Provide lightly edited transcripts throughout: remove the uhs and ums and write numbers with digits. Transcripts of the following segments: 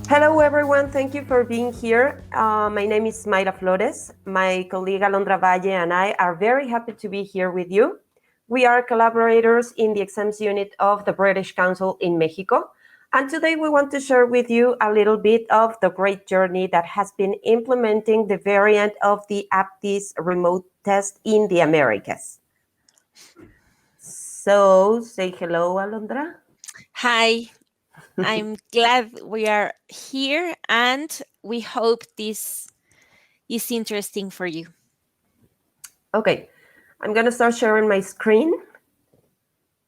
Hello, everyone. Thank you for being here. My name is Mayra Flores. My colleague Alondra Valle and I are very happy to be here with you. We are collaborators in the exams unit of the British Council in Mexico. And today we want to share with you a little bit of the great journey that has been implementing the variant of the APTIS remote test in the Americas. So say hello, Alondra. Hi, I'm glad we are here and we hope this is interesting for you. Okay, I'm going to start sharing my screen.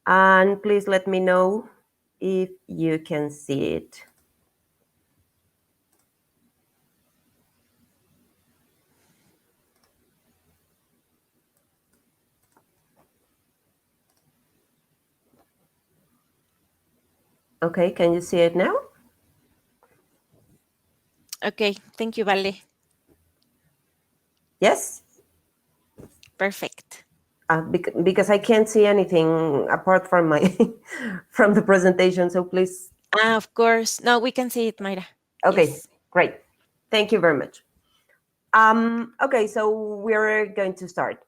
And please let me know if you can see it. Okay, can you see it now? Okay, thank you, Vale. Yes? Perfect. Because I can't see anything apart from my from the presentation, so please. Of course. No, we can see it, Mayra. Okay, Yes. great. Thank you very much. Okay, so we're going to start.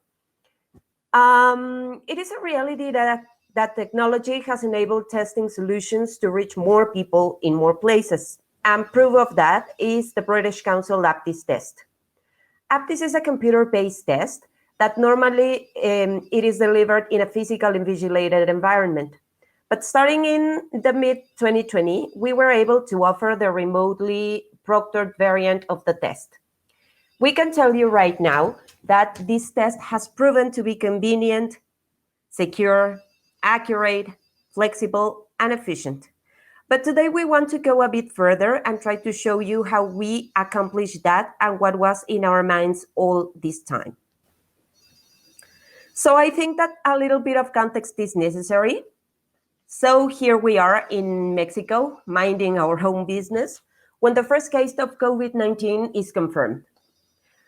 It is a reality that technology has enabled testing solutions to reach more people in more places. And proof of that is the British Council APTIS test. APTIS is a computer-based test that normally it is delivered in a physical invigilated environment. But starting in the mid-2020, we were able to offer the remotely proctored variant of the test. We can tell you right now that this test has proven to be convenient, secure, accurate, flexible, and efficient. But today we want to go a bit further and try to show you how we accomplished that and what was in our minds all this time. So I think that a little bit of context is necessary. So here we are in Mexico, minding our home business, when the first case of COVID-19 is confirmed.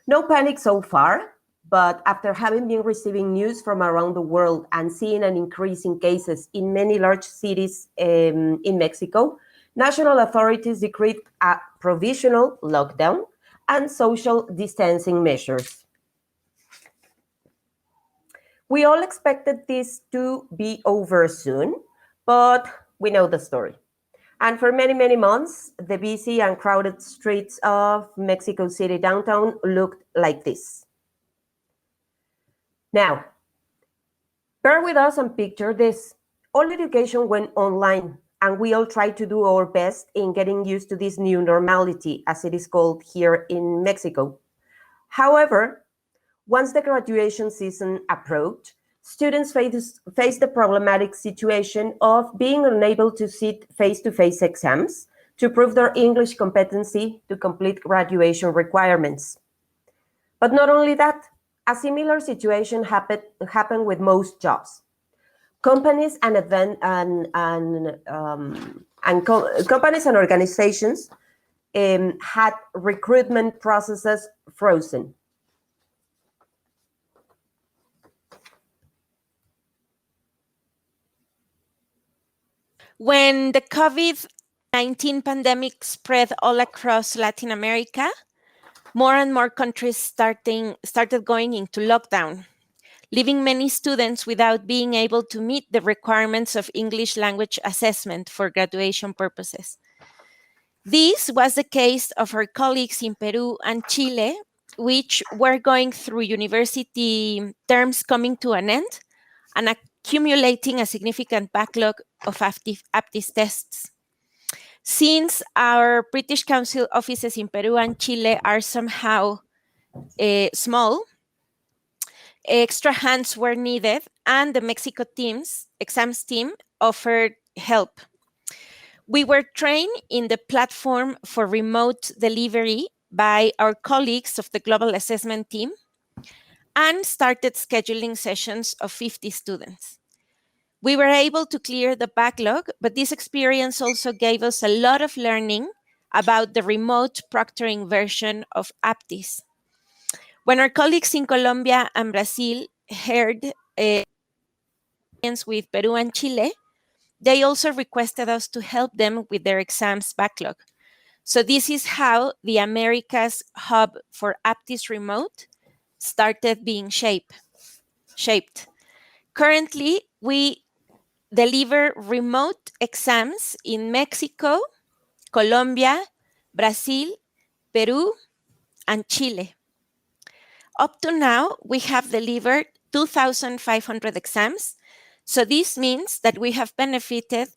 No panic so far, but after having been receiving news from around the world and seeing an increase in cases in many large cities in Mexico, national authorities decreed a provisional lockdown and social distancing measures. We all expected this to be over soon, but we know the story. And for many, many months, the busy and crowded streets of Mexico City downtown looked like this. Now, bear with us and picture this. All education went online, and we all tried to do our best in getting used to this new normality, as it is called here in Mexico. However, once the graduation season approached, students faced the problematic situation of being unable to sit face-to-face exams to prove their English competency to complete graduation requirements. But not only that, a similar situation happened with most jobs. Companies and companies and organizations had recruitment processes frozen. When the COVID-19 pandemic spread all across Latin America, more and more countries started going into lockdown, leaving many students without being able to meet the requirements of English language assessment for graduation purposes. This was the case of our colleagues in Peru and Chile, which were going through university terms coming to an end and accumulating a significant backlog of APTIS tests. Since our British Council offices in Peru and Chile are somehow small, extra hands were needed, and the Mexico exams team offered help. We were trained in the platform for remote delivery by our colleagues of the Global Assessment team and started scheduling sessions of 50 students. We were able to clear the backlog, but this experience also gave us a lot of learning about the remote proctoring version of APTIS. When our colleagues in Colombia and Brazil heard with Peru and Chile, they also requested us to help them with their exams backlog. So this is how the Americas hub for APTIS Remote started being shaped. Currently, we deliver remote exams in Mexico, Colombia, Brazil, Peru, and Chile. Up to now, we have delivered 2,500 exams. So this means that we have benefited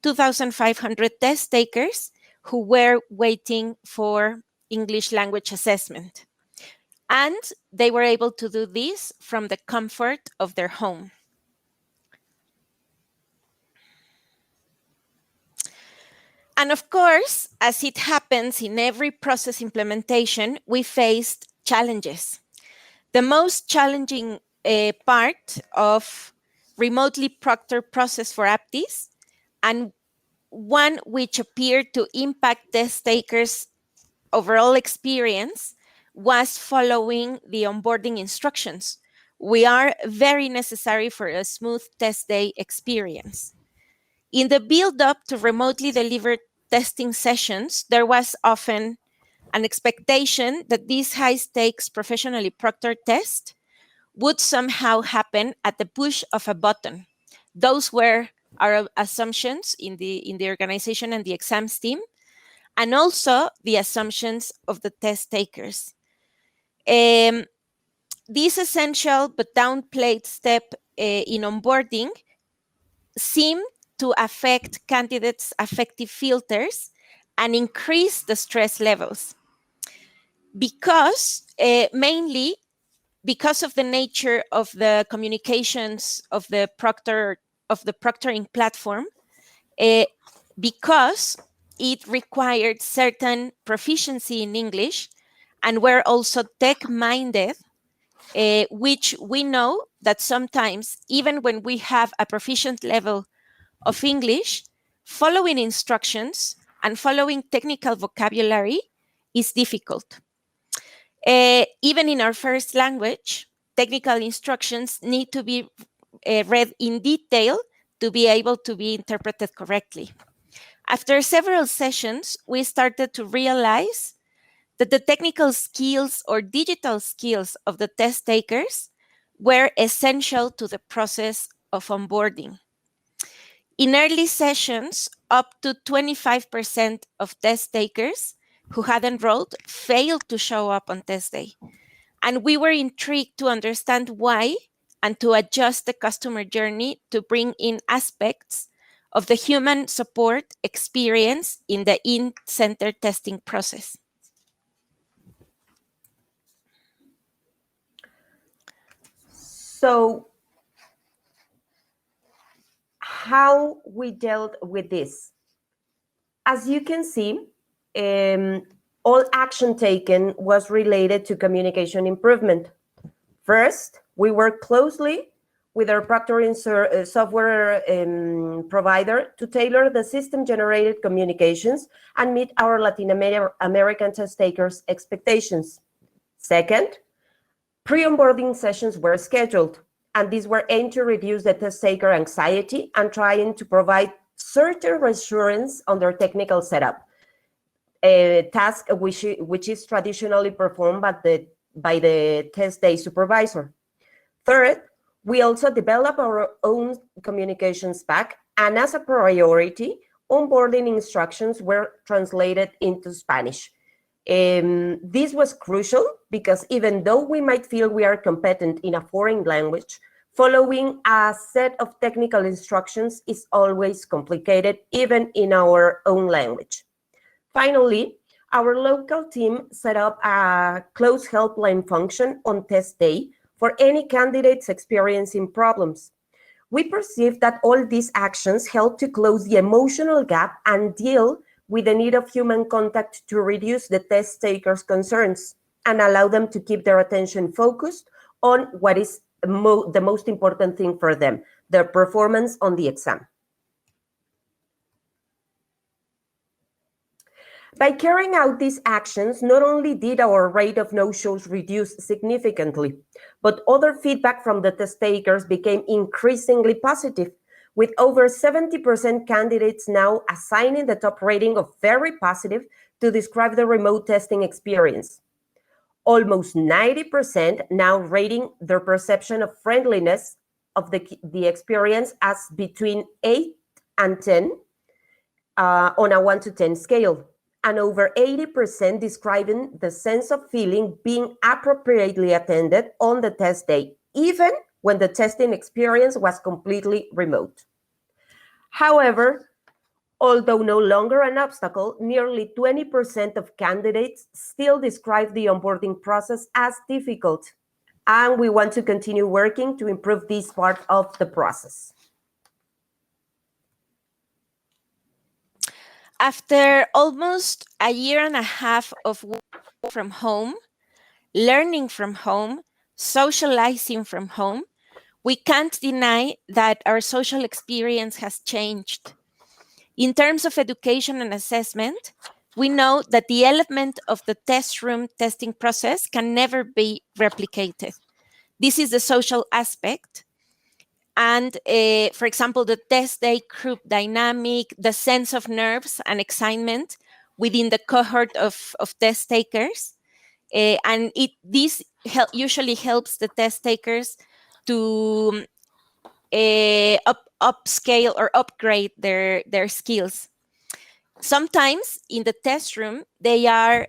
2,500 test takers who were waiting for English language assessment. And they were able to do this from the comfort of their home. And of course, as it happens in every process implementation, we faced challenges. The most challenging part of remotely proctored process for APTIS, and one which appeared to impact test takers' overall experience, was following the onboarding instructions. We are very necessary for a smooth test day experience. In the build-up to remotely delivered testing sessions, there was often an expectation that these high-stakes professionally proctored tests would somehow happen at the push of a button. Those were our assumptions in the organization and the exams team, and also the assumptions of the test takers. This essential but downplayed step in onboarding seemed to affect candidates' affective filters and increase the stress levels because mainly because of the nature of the communications of the proctoring platform, because it required certain proficiency in English and were also tech-minded, which we know that sometimes, even when we have a proficient level of English, following instructions and following technical vocabulary is difficult. Even in our first language, technical instructions need to be read in detail to be able to be interpreted correctly. After several sessions, we started to realize that the technical skills or digital skills of the test takers were essential to the process of onboarding. In early sessions, up to 25% of test takers who had enrolled failed to show up on test day. And we were intrigued to understand why and to adjust the customer journey to bring in aspects of the human support experience in the in-center testing process. So, how we dealt with this? As you can see, all action taken was related to communication improvement. First, we worked closely with our proctoring software provider to tailor the system-generated communications and meet our Latin American test takers' expectations. Second, pre-onboarding sessions were scheduled, and these were aimed to reduce the test taker anxiety and trying to provide certain reassurance on their technical setup, a task which is traditionally performed by the test day supervisor. Third, we also develop our own communications pack, and as a priority, onboarding instructions were translated into Spanish. This was crucial because even though we might feel we are competent in a foreign language, following a set of technical instructions is always complicated, even in our own language. Finally, our local team set up a close helpline function on test day for any candidates experiencing problems. We perceive that all these actions help to close the emotional gap and deal with the need of human contact to reduce the test takers' concerns and allow them to keep their attention focused on what is the most important thing for them, their performance on the exam. By carrying out these actions, not only did our rate of no-shows reduce significantly, but other feedback from the test takers became increasingly positive, with over 70% candidates now assigning the top rating of very positive to describe the remote testing experience. Almost 90% now rating their perception of friendliness of the experience as between 8 and 10 on a 1 to 10 scale, and over 80% describing the sense of feeling being appropriately attended on the test day, even when the testing experience was completely remote. However, although no longer an obstacle, nearly 20% of candidates still describe the onboarding process as difficult, and we want to continue working to improve this part of the process. After almost a year and a half of work from home, learning from home, socializing from home, we can't deny that our social experience has changed. In terms of education and assessment, we know that the element of the test room testing process can never be replicated. This is the social aspect. And for example, the test day group dynamic, the sense of nerves and excitement within the cohort of test takers. And this usually helps the test takers to upscale or upgrade their skills. Sometimes in the test room, they are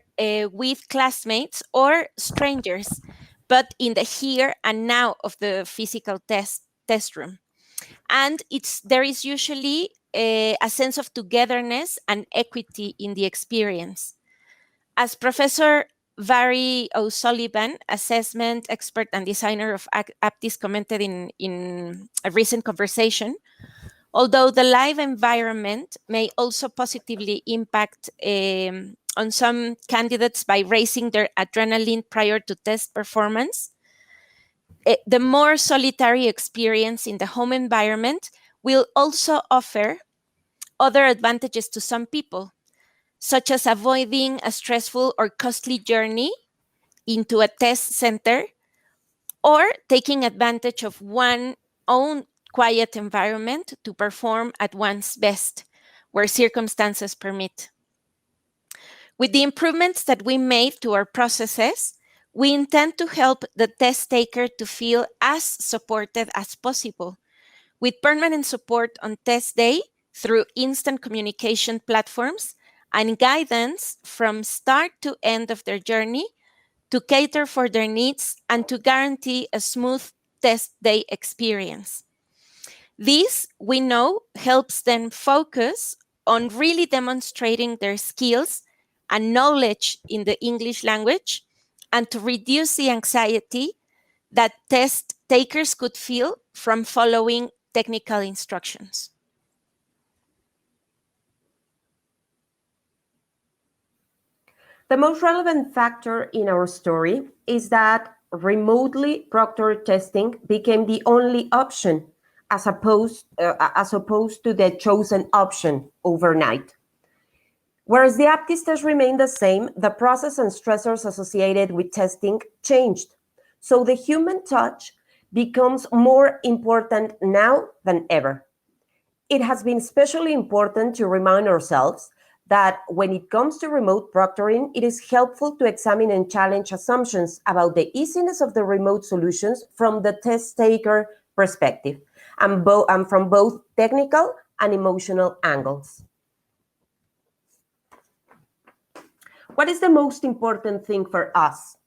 with classmates or strangers, but in the here and now of the physical test room. And there is usually a sense of togetherness and equity in the experience. As Professor Vary O'Sullivan, assessment expert and designer of APTIS, commented in a recent conversation, although the live environment may also positively impact on some candidates by raising their adrenaline prior to test performance, the more solitary experience in the home environment will also offer other advantages to some people, such as avoiding a stressful or costly journey into a test center or taking advantage of one's own quiet environment to perform at one's best where circumstances permit. With the improvements that we made to our processes, we intend to help the test taker to feel as supported as possible, with permanent support on test day through instant communication platforms and guidance from start to end of their journey to cater for their needs and to guarantee a smooth test day experience. This, we know, helps them focus on really demonstrating their skills and knowledge in the English language and to reduce the anxiety that test takers could feel from following technical instructions. The most relevant factor in our story is that remotely proctored testing became the only option as opposed to the chosen option overnight. Whereas the APTIS test remained the same, the process and stressors associated with testing changed. So the human touch becomes more important now than ever. It has been especially important to remind ourselves that when it comes to remote proctoring, it is helpful to examine and challenge assumptions about the easiness of the remote solutions from the test taker perspective, and from both technical and emotional angles. What is the most important thing for us?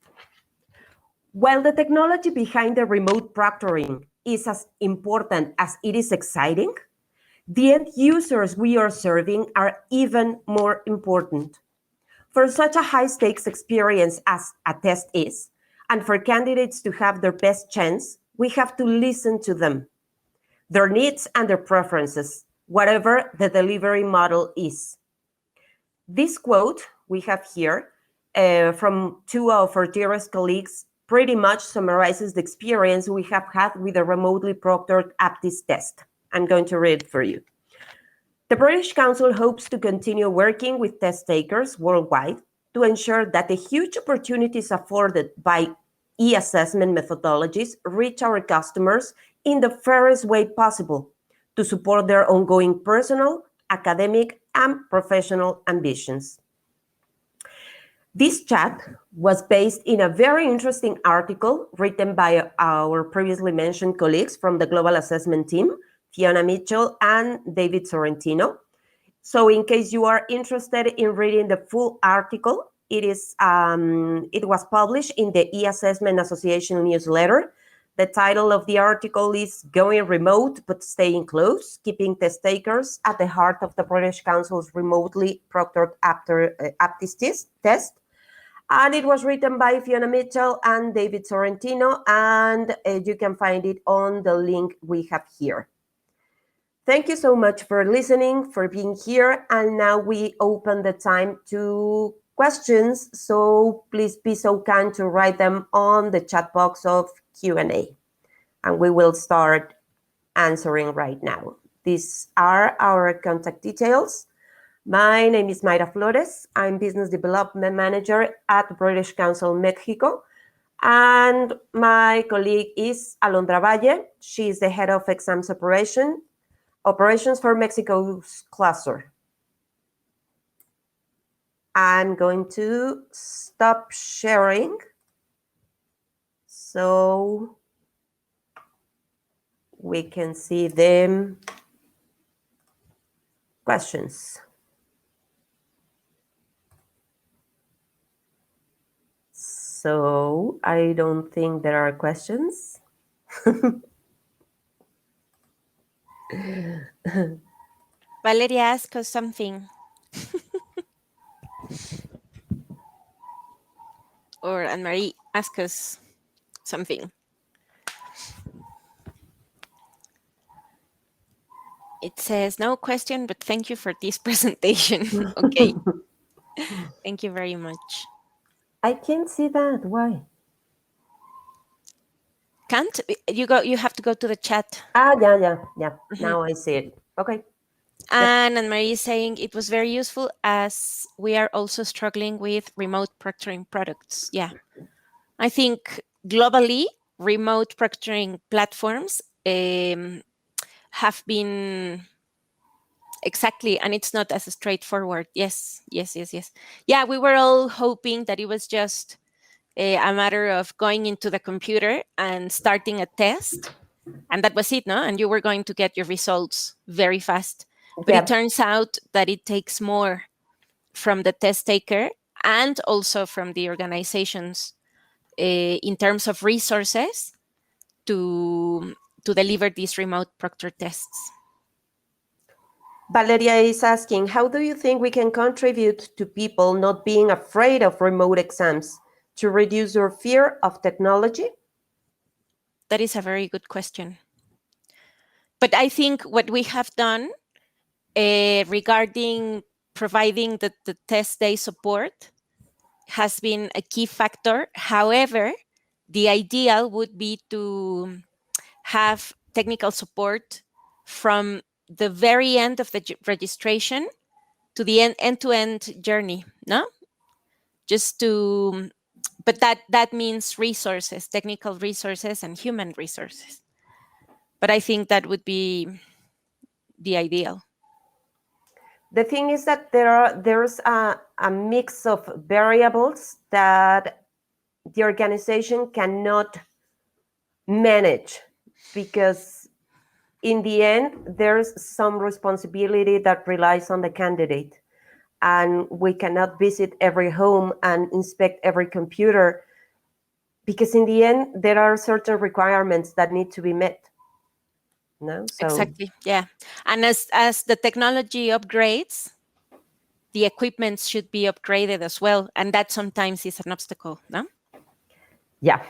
While the technology behind the remote proctoring is as important as it is exciting, the end users we are serving are even more important. For such a high-stakes experience as a test is, and for candidates to have their best chance, we have to listen to them, their needs and their preferences, whatever the delivery model is. This quote we have here from two of our dearest colleagues pretty much summarizes the experience we have had with the remotely proctored APTIS test. I'm going to read it for you. The British Council hopes to continue working with test takers worldwide to ensure that the huge opportunities afforded by e-assessment methodologies reach our customers in the fairest way possible to support their ongoing personal, academic, and professional ambitions. This chat was based in a very interesting article written by our previously mentioned colleagues from the Global Assessment Team, Fiona Mitchell and David Sorrentino. So in case you are interested in reading the full article, it was published in the E-Assessment Association newsletter. The title of the article is Going Remote but Staying Close, Keeping Test Takers at the Heart of the British Council's Remotely Proctored APTIS test. And it was written by Fiona Mitchell and David Sorrentino, and you can find it on the link we have here. Thank you so much for listening, for being here, and now we open the time to questions, so please be so kind to write them on the chat box of Q&A, and we will start answering right now. These are our contact details. My name is Mayra Flores. I'm Business Development Manager at British Council Mexico. And my colleague is Alondra Valle. She is the head of exams operations for Mexico's cluster. I'm going to stop sharing so we can see the questions. So I don't think there are questions. Valeria asked us something. Or Anne-Marie asked us something. It says, no question, but thank you for this presentation. Okay. Thank you very much. I can't see that. Why? Can't? You have to go to the chat. Yeah. Now I see it. Okay. And Anne-Marie is saying it was very useful as we are also struggling with remote proctoring products. Yeah. I think globally, remote proctoring platforms have been exactly, and it's not as straightforward. Yes. Yeah, we were all hoping that it was just a matter of going into the computer and starting a test, and that was it, no? And you were going to get your results very fast. But it turns out that it takes more from the test taker and also from the organizations in terms of resources to deliver these remote proctor tests. Valeria is asking, how do you think we can contribute to people not being afraid of remote exams to reduce their fear of technology? That is a very good question. But I think what we have done regarding providing the test day support has been a key factor. However, the ideal would be to have technical support from the very end of the registration to the end-to-end journey, no? Just to, but that means resources, technical resources and human resources. But I think that would be the ideal. The thing is that there's a mix of variables that the organization cannot manage, because in the end, there's some responsibility that relies on the candidate. And we cannot visit every home and inspect every computer, because in the end, there are certain requirements that need to be met. No? So, exactly, yeah. And as the technology upgrades, the equipment should be upgraded as well. And that sometimes is an obstacle, no? Yeah.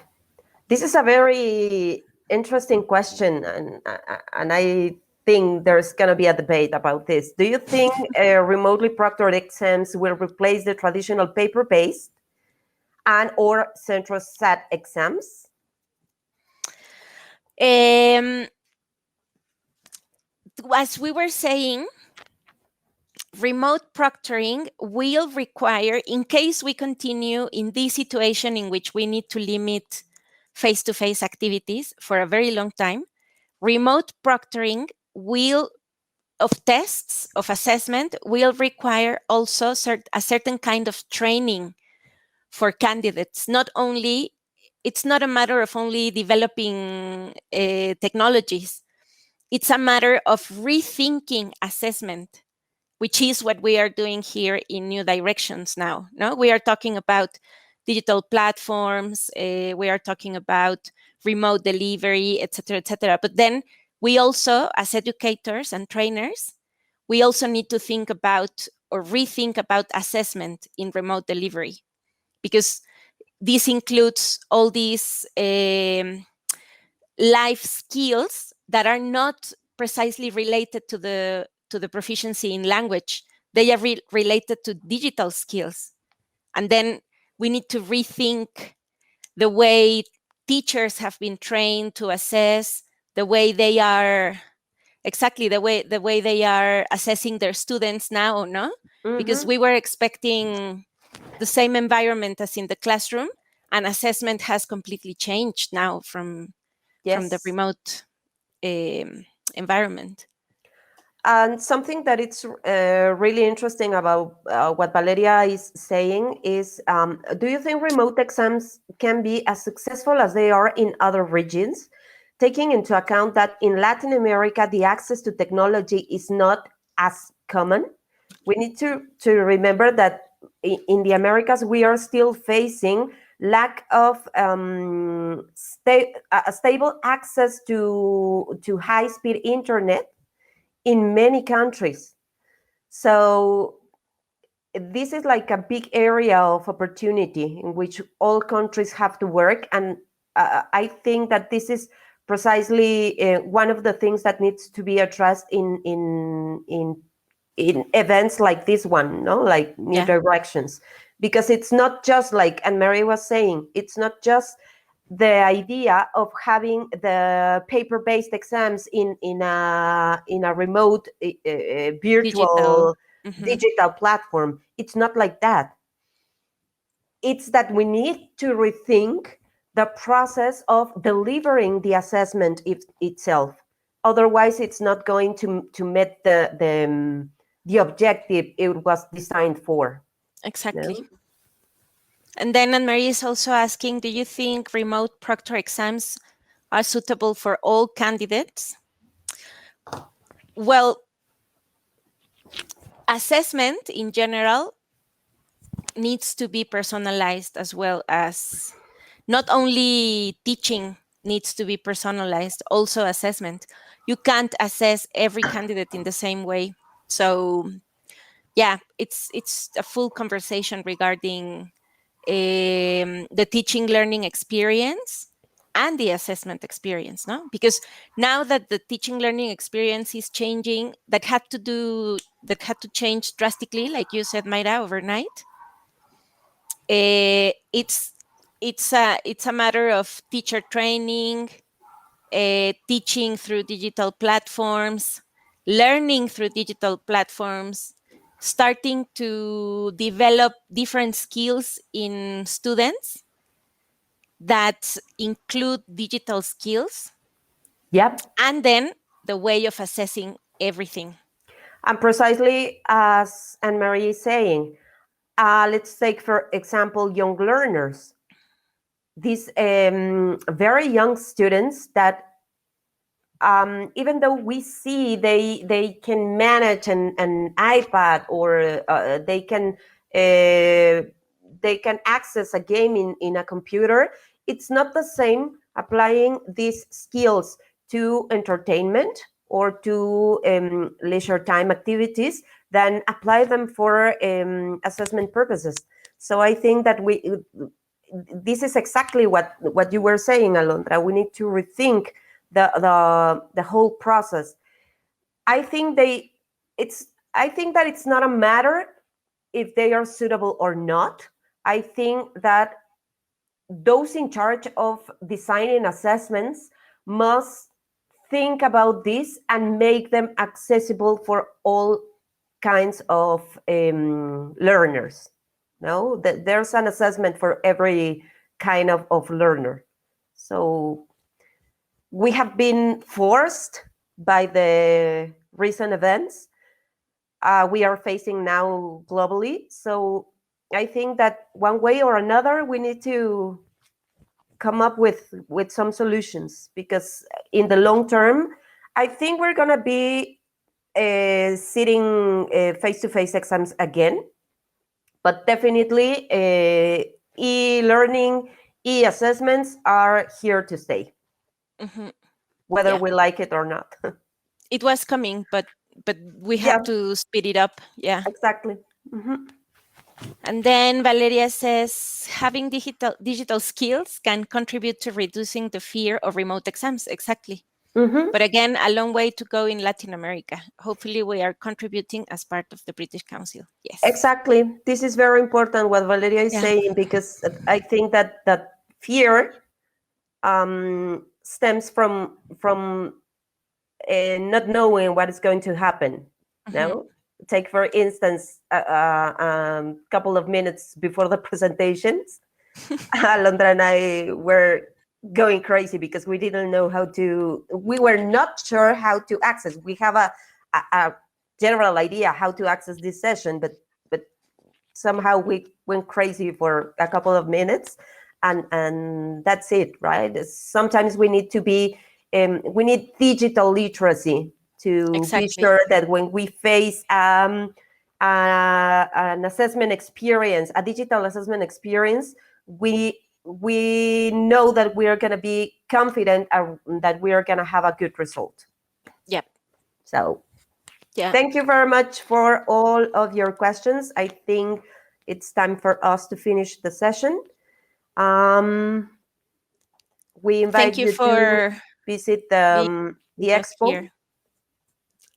This is a very interesting question, and I think there's going to be a debate about this. Do you think remotely proctored exams will replace the traditional paper-based and or central sat exams? As we were saying, remote proctoring will require, in case we continue in this situation in which we need to limit face-to-face activities for a very long time, remote proctoring of tests, of assessment, will require also a certain kind of training for candidates. It's not a matter of only developing technologies. It's a matter of rethinking assessment, which is what we are doing here in New Directions now. No, we are talking about digital platforms. We are talking about remote delivery, etc., etc. But then we also, as educators and trainers, we also need to think about or rethink about assessment in remote delivery, because this includes all these life skills that are not precisely related to the proficiency in language. They are related to digital skills. And then we need to rethink the way teachers have been trained to assess, the way they are exactly the way they are assessing their students now, no? Because we were expecting the same environment as in the classroom, and assessment has completely changed now from the Yes. remote environment. And something that it's really interesting about what Valeria is saying is, do you think remote exams can be as successful as they are in other regions, taking into account that in Latin America, the access to technology is not as common? We need to remember that in the Americas, we are still facing lack of stable access to high-speed internet in many countries. So this is like a big area of opportunity in which all countries have to work. And I think that this is precisely one of the things that needs to be addressed in events like this one, no, like New Directions, because it's not just like Anne Marie was saying, it's not just the idea of having the paper-based exams in a remote virtual digital platform. It's not like that. It's that we need to rethink the process of delivering the assessment itself. Otherwise, it's not going to meet the objective it was designed for. Exactly. No? And then Anne-Marie is also asking, do you think remote proctor exams are suitable for all candidates? Well, assessment in general needs to be personalized, as well as not only teaching needs to be personalized, also assessment. You can't assess every candidate in the same way. So yeah, it's a full conversation regarding the teaching learning experience and the assessment experience, no? Because now that the teaching learning experience is changing, that had to change drastically, like you said, Mayra, overnight. It's a matter of teacher training, teaching through digital platforms, learning through digital platforms, starting to develop different skills in students that include digital skills. Yep. And then the way of assessing everything. And precisely as Anne Marie is saying, let's take, for example, young learners. These very young students that even though we see they can manage an iPad, or they can access a game in a computer, it's not the same applying these skills to entertainment or to leisure time activities than apply them for assessment purposes. So I think that this is exactly what you were saying, Alondra. We need to rethink the whole process. I think that it's not a matter if they are suitable or not. I think that those in charge of designing assessments must think about this and make them accessible for all kinds of learners. No, there's an assessment for every kind of learner. So we have been forced by the recent events we are facing now globally. So I think that one way or another, we need to come up with some solutions, because in the long term, I think we're going to be sitting face-to-face exams again, but definitely e-learning, e-assessments are here to stay, whether Yeah. we like it or not. It was coming, but we Yeah, had to speed it up. Yeah. exactly. Mhm. And then Valeria says having digital skills can contribute to reducing the fear of remote exams. Exactly. Mhm. But again, a long way to go in Latin America. Hopefully, we are contributing as part of the British Council. Yes. Exactly. This is very important what Valeria is Yeah. saying, because I think that fear stems from not knowing what is going to happen. No, take for instance a couple of minutes before the presentations, Alondra and I were going crazy because we didn't know how to. We were not sure how to access. We have a general idea how to access this session, but somehow we went crazy for a couple of minutes, and that's it, right? Sometimes we need to be we need digital literacy to be Exactly. sure that when we face an assessment experience, a digital assessment experience, we know that we are going to be confident that we are going to have a good result. Yep. So Yeah. thank you very much for all of your questions. I think it's time for us to finish the session. We invite Thank you you to for visit being the with us expo here.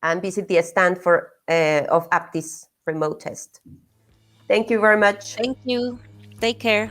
and visit the stand for of APTIS remote test. Thank you very much. Thank you. Take care.